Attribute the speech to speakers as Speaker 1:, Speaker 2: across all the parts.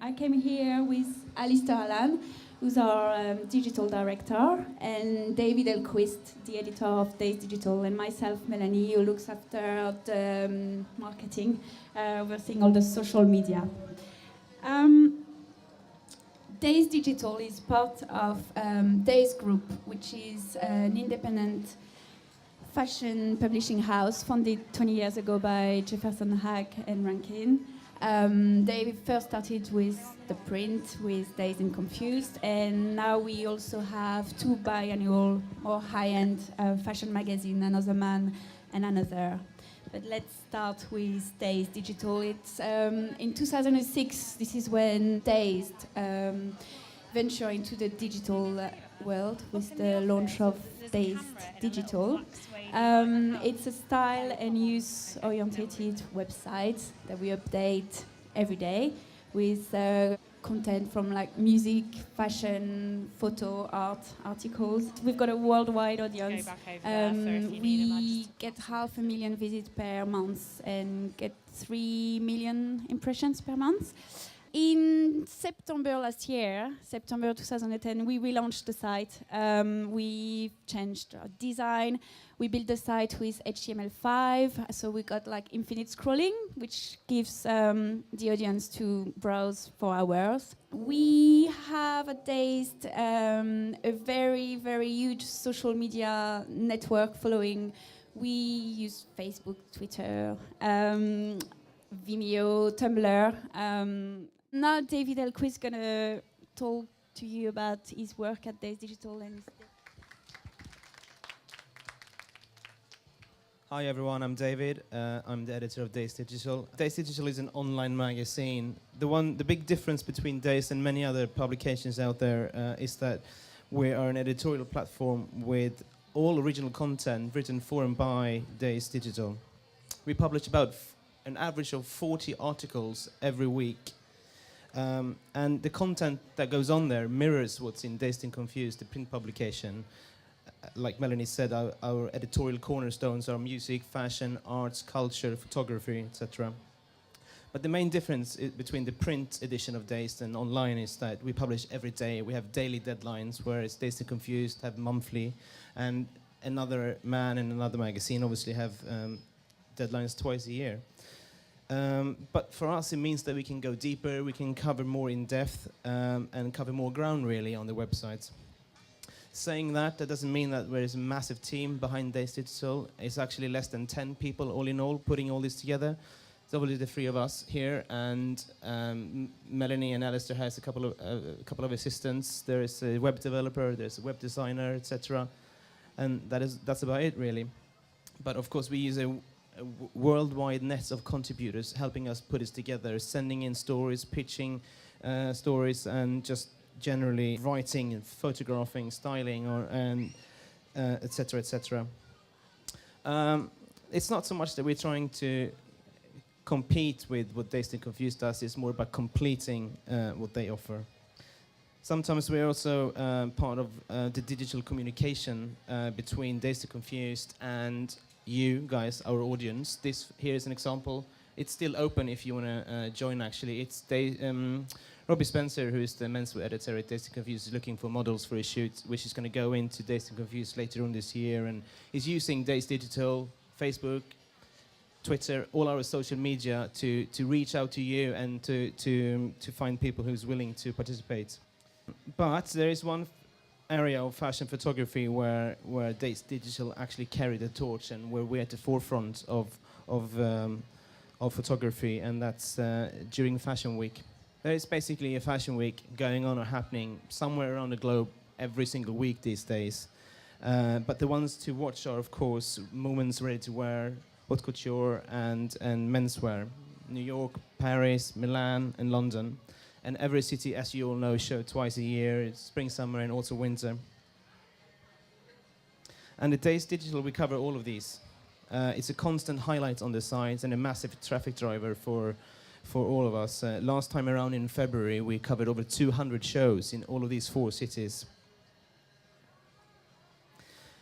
Speaker 1: I came here with Alistair Allan, who's our digital director, and David Elquist, the editor of Dazed Digital, and myself, Melanie, who looks after the marketing, overseeing all the social media. Dazed Digital is part of Dazed Group, which is an independent fashion publishing house founded 20 years ago by Jefferson Hack and Rankin. They first started with the print, with Dazed and Confused, and now we also have two biannual or high-end fashion magazine, Another Man and Another. But let's start with Dazed Digital. It's in 2006. This is when Dazed ventured into the digital world with the launch of Dazed Digital. It's a style and use-oriented website that we update every day with content from like music, fashion, photo, art, articles. We've got a worldwide audience. We get 500,000 visits per month and get 3 million impressions per month. In September last year, September 2010, we relaunched the site. We changed our design. We built the site with HTML5, so we got like infinite scrolling, which gives the audience to browse for hours. We have at Dazed a very, very huge social media network following. We use Facebook, Twitter, Vimeo, Tumblr. Now David Elquist is going to talk to you about his work at Dazed Digital.
Speaker 2: Hi everyone, I'm David. I'm the editor of Dazed Digital. Dazed Digital is an online magazine. The big difference between Dazed and many other publications out there is that we are an editorial platform with all original content written for and by Dazed Digital. We publish about an average of 40 articles every week. And the content that goes on there mirrors what's in Dazed and Confused, the print publication. Like Melanie said, our editorial cornerstones are music, fashion, arts, culture, photography, etc. But the main difference between the print edition of Dazed and online is that we publish every day. We have daily deadlines, whereas Dazed and Confused have monthly, and Another Man and Another Magazine obviously have deadlines twice a year. But for us, it means that we can go deeper, we can cover more in depth, and cover more ground really on the websites. Saying that doesn't mean that there is a massive team behind Dazed Digital. It's actually less than 10 people all in all putting all this together. It's obviously the three of us here, and Melanie and Alistair has a couple of assistants. There is a web developer, there's a web designer, etc. And that's about it really. But of course we use a worldwide net of contributors helping us put this together, sending in stories, pitching stories, and just generally writing and photographing, styling, etc., etc. It's not so much that we're trying to compete with what Dazed and Confused does, it's more about completing what they offer. Sometimes we're also part of the digital communication between Dazed and Confused and you guys, our audience. This here is an example. It's still open if you want to join actually. It's Robbie Spencer, who is the menswear editor at Dazed and Confused, is looking for models for his shoot, which is going to go into Dazed and Confused later on this year, and he's using Dazed Digital, Facebook, Twitter, all our social media to reach out to you and to find people who's willing to participate. But there is one area of fashion photography where Dazed Digital actually carry the torch and where we're at the forefront of photography, and that's during Fashion Week. There is basically a Fashion Week going on or happening somewhere around the globe every single week these days. But the ones to watch are, of course, women's ready-to-wear, haute couture, and menswear. New York, Paris, Milan, and London. And every city, as you all know, show twice a year. It's spring, summer, and also winter. And at Dazed Digital, we cover all of these. It's a constant highlight on the site and a massive traffic driver for all of us. Last time around in February, we covered over 200 shows in all of these 4 cities.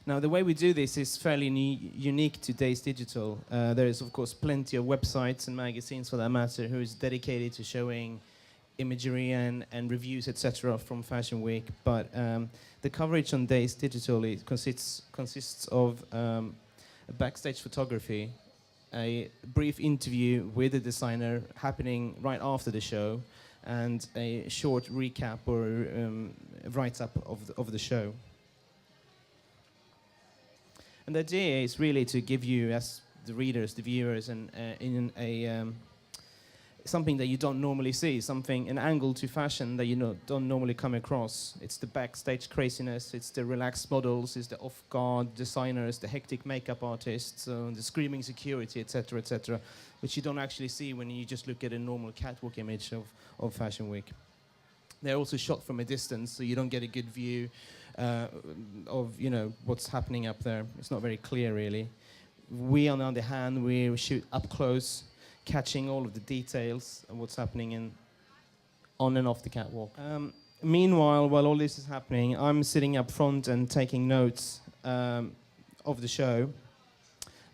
Speaker 2: Now, the way we do this is fairly unique to Dazed Digital. There is, of course, plenty of websites and magazines, for that matter, who is dedicated to showing imagery and reviews, etc., from Fashion Week. But the coverage on Dazed Digital consists of a backstage photography, a brief interview with the designer happening right after the show, and a short recap or write-up of the show. And the idea is really to give you, as the readers, the viewers, and something that you don't normally see, an angle to fashion that you don't normally come across. It's the backstage craziness, it's the relaxed models, it's the off-guard designers, the hectic makeup artists, the screaming security, etc., which you don't actually see when you just look at a normal catwalk image of Fashion Week. They're also shot from a distance, so you don't get a good view of what's happening up there. It's not very clear, really. We, on the other hand, we shoot up close, catching all of the details of what's happening on and off the catwalk. Meanwhile, while all this is happening, I'm sitting up front and taking notes of the show.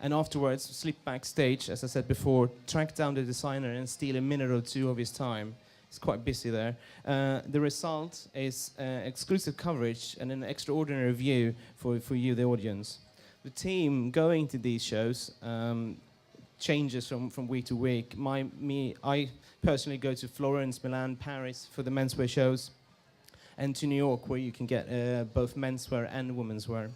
Speaker 2: And afterwards, slip backstage, as I said before, track down the designer and steal a minute or two of his time. It's quite busy there. The result is exclusive coverage and an extraordinary view for you, the audience. The team going to these shows changes from week to week. I personally go to Florence, Milan, Paris for the menswear shows, and to New York, where you can get both menswear and womenswear.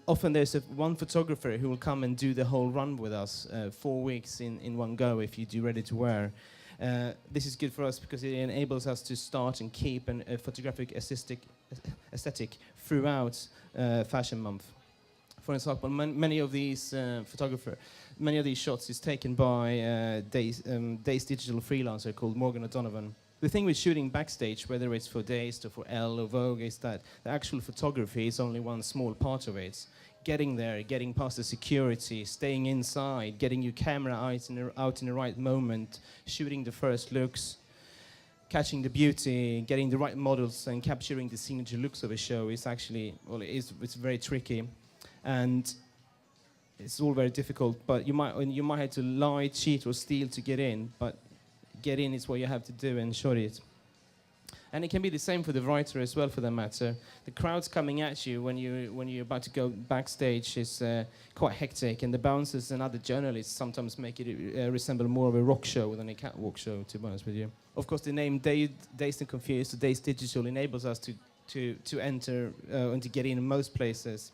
Speaker 2: Often there's one photographer who will come and do the whole run with us, 4 weeks in one go if you do ready to wear. This is good for us because it enables us to start and keep a photographic aesthetic throughout Fashion Month. For example, many of these shots is taken by Dazed Digital freelancer called Morgan O'Donovan. The thing with shooting backstage, whether it's for Dazed or for Elle or Vogue, is that the actual photography is only one small part of it. Getting there, getting past the security, staying inside, getting your camera out in the right moment, shooting the first looks, catching the beauty, getting the right models, and capturing the signature looks of a show is actually, it's very tricky. And it's all very difficult, but you might have to lie, cheat, or steal to get in, but get in is what you have to do and shot it. And it can be the same for the writer as well, for that matter. The crowds coming at you when you're about to go backstage is quite hectic, and the bouncers and other journalists sometimes make it resemble more of a rock show than a catwalk show, to be honest with you. Of course, the name Dazed and Confused, Dazed Digital, enables us to enter and to get in most places.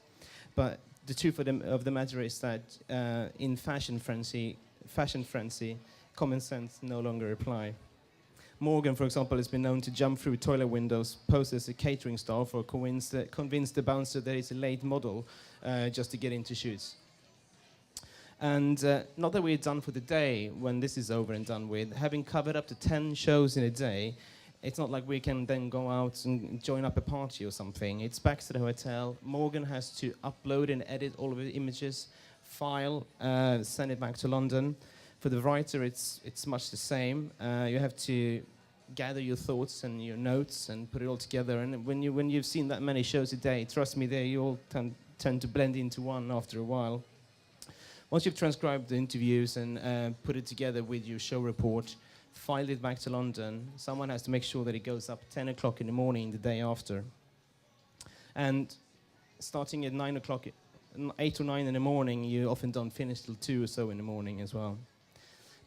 Speaker 2: But the truth of the matter is that in fashion frenzy, common sense no longer apply. Morgan, for example, has been known to jump through toilet windows, pose as a catering staff, or convince the bouncer that he's a late model just to get into shoots. And not that we're done for the day when this is over and done with. Having covered up to 10 shows in a day, it's not like we can then go out and join up a party or something. It's back to the hotel. Morgan has to upload and edit all of the images, file, send it back to London. For the writer, it's much the same. You have to gather your thoughts and your notes and put it all together. And when you've seen that many shows a day, trust me, they all tend to blend into one after a while. Once you've transcribed the interviews and put it together with your show report, filed it back to London, someone has to make sure that it goes up 10 o'clock in the morning the day after. And starting at 9 o'clock, 8 or 9 in the morning, you often don't finish till 2 or so in the morning as well.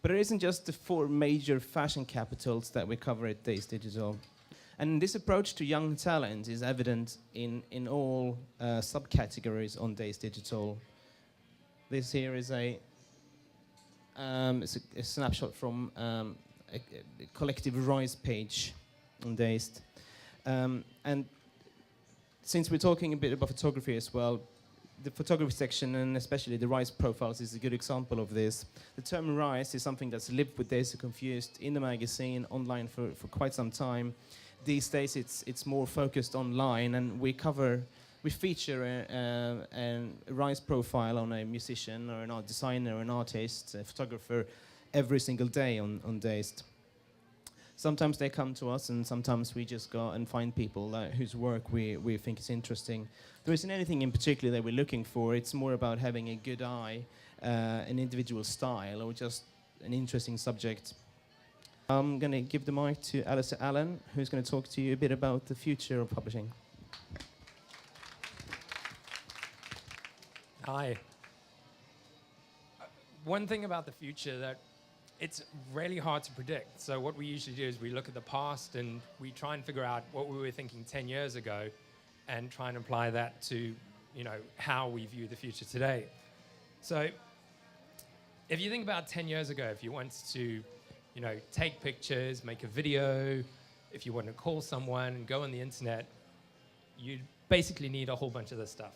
Speaker 2: But it isn't just the 4 major fashion capitals that we cover at Dazed Digital. And this approach to young talent is evident in all subcategories on Dazed Digital. This here is a snapshot from a collective Rise page on Dazed. And since we're talking a bit about photography as well, the photography section, and especially the Rise profiles, is a good example of this. The term Rise is something that's lived with Dazed and Confused in the magazine, online for quite some time. These days it's more focused online, and we feature a Rise profile on a musician or an art designer or an artist, a photographer, every single day on Dazed. Sometimes they come to us, and sometimes we just go and find people whose work we think is interesting. There isn't anything in particular that we're looking for. It's more about having a good eye, an individual style, or just an interesting subject. I'm going to give the mic to Alistair Allen, who's going to talk to you a bit about the future of publishing.
Speaker 3: Hi. One thing about the future that it's really hard to predict. So what we usually do is we look at the past and we try and figure out what we were thinking 10 years ago and try and apply that to, how we view the future today. So if you think about 10 years ago, if you wanted to, take pictures, make a video, if you want to call someone and go on the internet, you basically need a whole bunch of this stuff.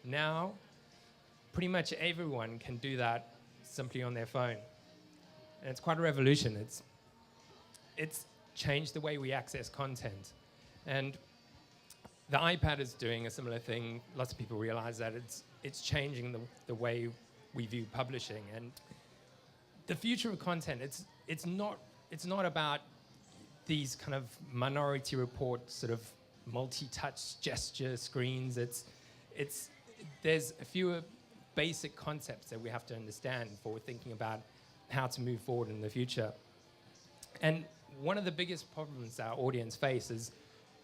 Speaker 3: Now, pretty much everyone can do that simply on their phone. And it's quite a revolution. It's changed the way we access content. And the iPad is doing a similar thing. Lots of people realize that it's changing the way we view publishing. And the future of content, it's not about these kind of Minority Report sort of multi-touch gesture screens. There's a few basic concepts that we have to understand for thinking about how to move forward in the future. And one of the biggest problems our audience faces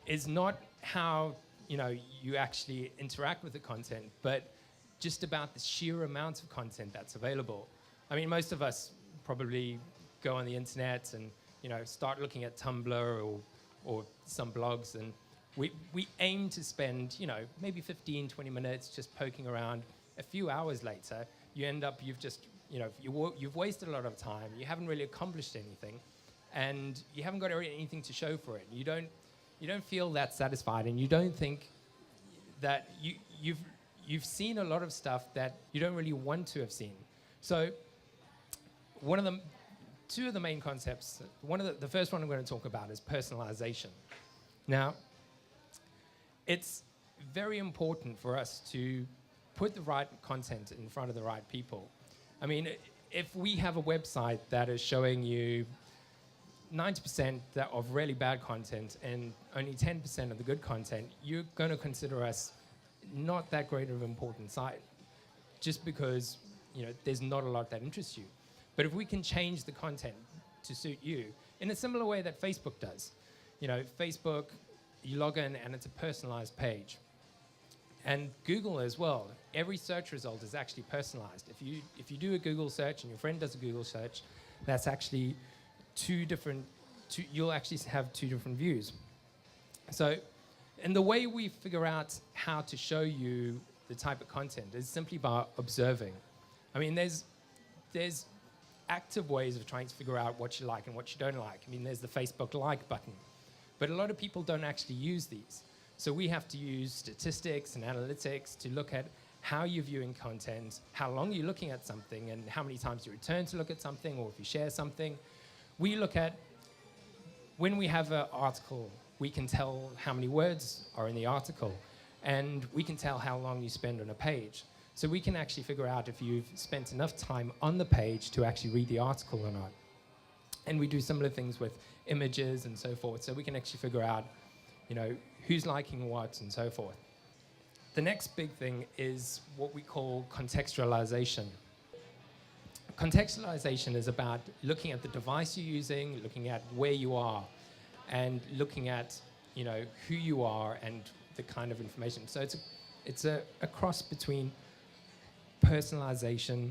Speaker 3: is not how you actually interact with the content, but just about the sheer amount of content that's available. I mean, most of us probably go on the internet and start looking at Tumblr or some blogs, and we aim to spend maybe 15, 20 minutes just poking around. A few hours later, you end up you've wasted a lot of time. You haven't really accomplished anything, and you haven't got anything to show for it. You don't feel that satisfied, and you don't think that you've seen a lot of stuff that you don't really want to have seen. So two of the main concepts, the first one I'm going to talk about is personalization. Now, it's very important for us to put the right content in front of the right people. I mean, if we have a website that is showing you 90% of really bad content and only 10% of the good content, you're going to consider us not that great of an important site, just because there's not a lot that interests you. But if we can change the content to suit you, in a similar way that Facebook does, Facebook, you log in and it's a personalized page. And Google as well. Every search result is actually personalized. If you do a Google search and your friend does a Google search, that's actually you'll actually have two different views. So, and the way we figure out how to show you the type of content is simply by observing. I mean, there's active ways of trying to figure out what you like and what you don't like. I mean, there's the Facebook like button. But a lot of people don't actually use these. So we have to use statistics and analytics to look at how you're viewing content, how long you're looking at something, and how many times you return to look at something, or if you share something. We look at, when we have an article, we can tell how many words are in the article, and we can tell how long you spend on a page. So we can actually figure out if you've spent enough time on the page to actually read the article or not. And we do similar things with images and so forth, so we can actually figure out who's liking what and so forth. The next big thing is what we call contextualization. Contextualization is about looking at the device you're using, looking at where you are, and looking at who you are and the kind of information. So it's a cross between personalization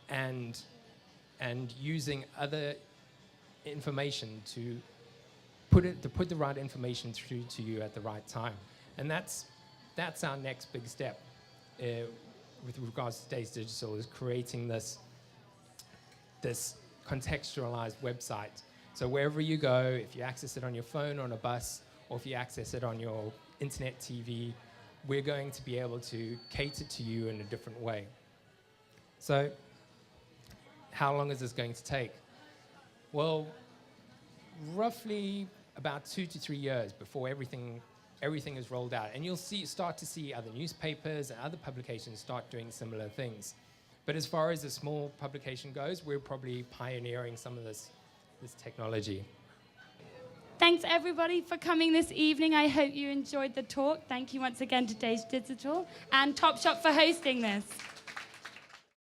Speaker 3: and using other information to put the right information through to you at the right time. And that's our next big step with regards to Dazed Digital, is creating this contextualized website. So wherever you go, if you access it on your phone, on a bus, or if you access it on your internet TV, we're going to be able to cater to you in a different way. So how long is this going to take? Well, roughly about 2 to 3 years before everything is rolled out. And you'll start to see other newspapers and other publications start doing similar things. But as far as a small publication goes, we're probably pioneering some of this technology.
Speaker 4: Thanks everybody for coming this evening. I hope you enjoyed the talk. Thank you once again to Dazed Digital and Topshop for hosting this.